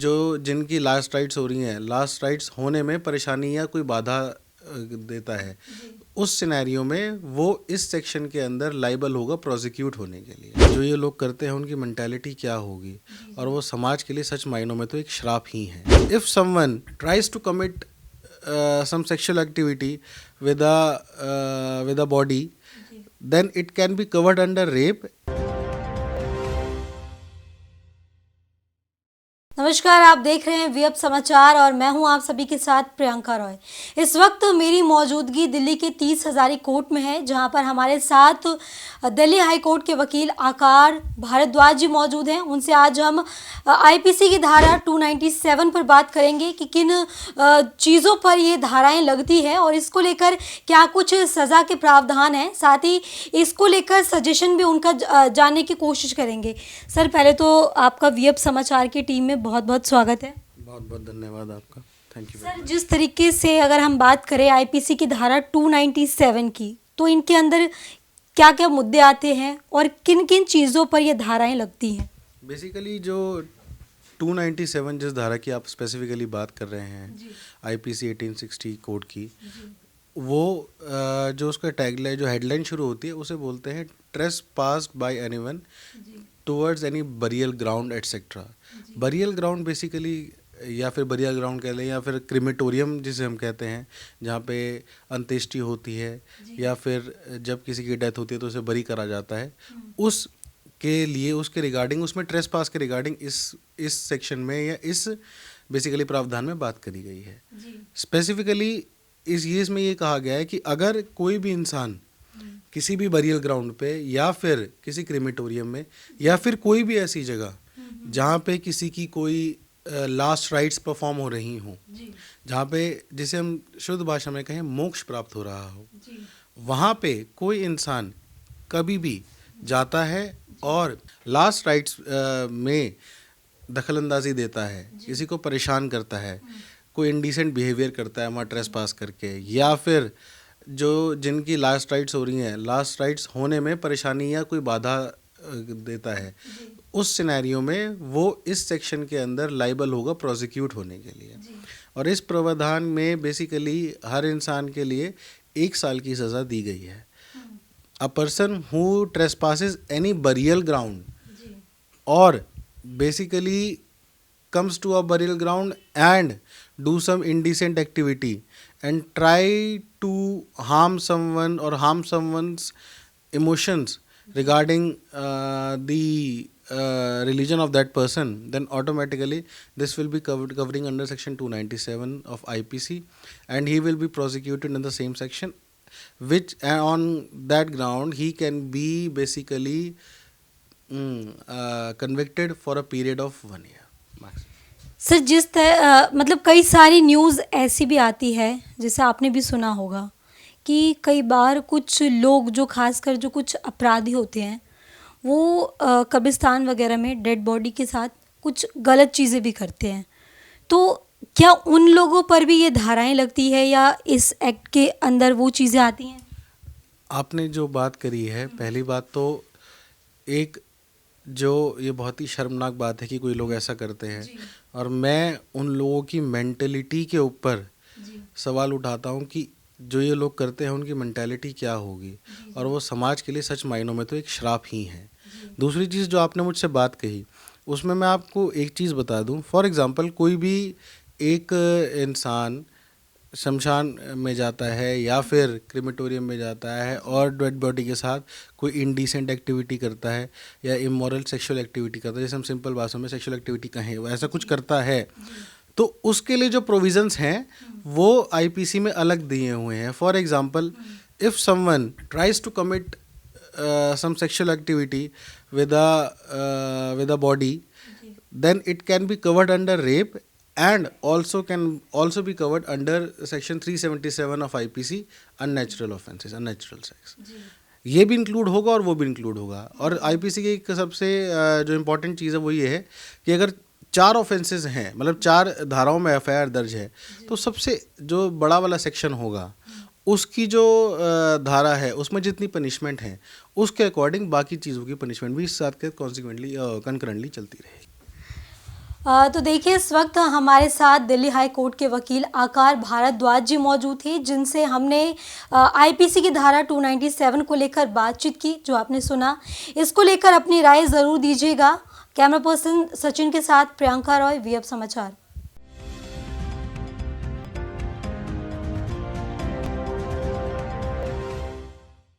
जो जिनकी last rites हो रही हैं, लास्ट राइट्स होने में परेशानी या कोई बाधा देता है, उस सिनेरियो में वो इस सेक्शन के अंदर लाइबल होगा प्रोसिक्यूट होने के लिए। जो ये लोग करते हैं उनकी मेंटालिटी क्या होगी, और वो समाज के लिए सच मायनों में तो एक श्राप ही है। If someone tries to commit some sexual activity with a body, then it can be covered under rape. नमस्कार, आप देख रहे हैं वीएफ समाचार और मैं हूं आप सभी के साथ प्रियंका रॉय। इस वक्त मेरी मौजूदगी दिल्ली के 30 हज़ारी कोर्ट में है, जहां पर हमारे साथ दिल्ली हाई कोर्ट के वकील आकार भारद्वाज जी मौजूद हैं। उनसे आज हम आईपीसी की धारा 297 पर बात करेंगे कि किन चीज़ों पर ये धाराएं लगती है और इसको लेकर क्या कुछ सज़ा के प्रावधान हैं। साथ ही इसको लेकर सजेशन भी उनका जानने की कोशिश करेंगे। सर, पहले तो आपका वीएफ समाचार की टीम में बहुत बहुत स्वागत है। बहुत बहुत धन्यवाद आपका, थैंक यू। सर, जिस तरीके से अगर हम बात करें आईपीसी की धारा 297 की, तो इनके अंदर क्या क्या मुद्दे आते हैं और किन किन चीज़ों पर ये धाराएं लगती हैं? बेसिकली जो 297 जिस धारा की आप स्पेसिफिकली बात कर रहे हैं, आईपीसी 1860 कोड की, वो जो उसका टैगलाइन, जो हेडलाइन शुरू होती है, उसे बोलते हैं trace passed by anyone towards any burial ground etcetera. Burial ground basically, या फिर बरियल ग्राउंड कह लें, या फिर क्रिमेटोरियम जिसे हम कहते हैं, जहाँ पे अंत्येष्टि होती है या फिर जब किसी की डेथ होती है तो उसे बरी करा जाता है, उस के लिए, उसके रिगार्डिंग, उसमें ट्रेस पास के रिगार्डिंग इस सेक्शन में या इस बेसिकली प्रावधान में बात करी गई है। स्पेसिफिकली इसमें ये कहा गया है कि अगर कोई भी इंसान किसी भी बरियल ग्राउंड पे या फिर किसी क्रिमेटोरियम में या फिर कोई भी ऐसी जगह जहाँ पे किसी की कोई लास्ट राइट्स परफॉर्म हो रही हों, जहाँ पे जिसे हम शुद्ध भाषा में कहें मोक्ष प्राप्त हो रहा हो, वहाँ पे कोई इंसान कभी भी जाता है और लास्ट राइट्स में दखलंदाजी देता है, किसी को परेशान करता है, कोई इंडिसेंट बिहेवियर करता है वहाँ ट्रेस पास करके, या फिर जो जिनकी लास्ट राइट्स हो रही हैं, लास्ट राइट्स होने में परेशानी या कोई बाधा देता है, उस सिनेरियो में वो इस सेक्शन के अंदर लाइबल होगा प्रोसिक्यूट होने के लिए। और इस प्रावधान में बेसिकली हर इंसान के लिए 1 साल की सज़ा दी गई है। A person who trespasses any burial ground और basically comes to a burial ground and do some indecent activity and try to harm someone or harm someone's emotions regarding the religion of that person, then automatically this will be covering under section 297 of IPC, and he will be prosecuted in the same section, which on that ground he can be basically convicted for a period of 1 year. Sir, मतलब कई सारी news ऐसी भी आती है, जैसे आपने भी सुना होगा, कि कई बार कुछ लोग जो खासकर जो कुछ अपराधी होते हैं, वो कब्रिस्तान वगैरह में डेड बॉडी के साथ कुछ गलत चीज़ें भी करते हैं। तो क्या उन लोगों पर भी ये धाराएं लगती है या इस एक्ट के अंदर वो चीज़ें आती हैं? आपने जो बात करी है, पहली बात तो एक जो ये बहुत ही शर्मनाक बात है कि कोई लोग ऐसा करते हैं, और मैं उन लोगों की मेंटलिटी के ऊपर सवाल उठाता हूँ कि जो ये लोग करते हैं उनकी मेंटालिटी क्या होगी, और वो समाज के लिए सच मायनों में तो एक श्राप ही है। दूसरी चीज़ जो आपने मुझसे बात कही, उसमें मैं आपको एक चीज़ बता दूँ। फॉर एग्ज़ाम्पल, कोई भी एक इंसान शमशान में जाता है या फिर क्रिमेटोरियम में जाता है और डेड बॉडी के साथ कोई इंडिसेंट एक्टिविटी करता है या इमोरल सेक्सुअल एक्टिविटी करता है, जैसे हम सिंपल भाषा में सेक्सुअल एक्टिविटी कहें, वो ऐसा कुछ करता है, तो उसके लिए जो प्रोविजंस हैं वो आईपीसी में अलग दिए हुए हैं। For example, if someone tries to commit some sexual activity with a body, then it can be covered under rape and can also be covered under section 377 of IPC, unnatural offences, unnatural sex. ये भी include होगा और वो भी include होगा। और IPC की एक सबसे जो इम्पोर्टेंट चीज़ है वो ये है कि अगर 4 ऑफेंसेस हैं, मतलब 4 धाराओं में एफआईआर दर्ज है, तो सबसे जो बड़ा वाला सेक्शन होगा उसकी जो धारा है उसमें जितनी पनिशमेंट है उसके अकॉर्डिंग बाकी चीज़ों की पनिशमेंट भी इस साथ के कॉन्सिक्वेंटली कंकरेंटली चलती रहेगी। तो देखिए इस वक्त हमारे साथ दिल्ली हाई कोर्ट के वकील आकार भारद्वाज जी मौजूद थे, जिनसे हमने आईपीसी की धारा 297 को लेकर बातचीत की। जो आपने सुना, इसको लेकर अपनी राय ज़रूर दीजिएगा। कैमरा पर्सन सचिन के साथ प्रियंका रॉय, वी अब समाचार।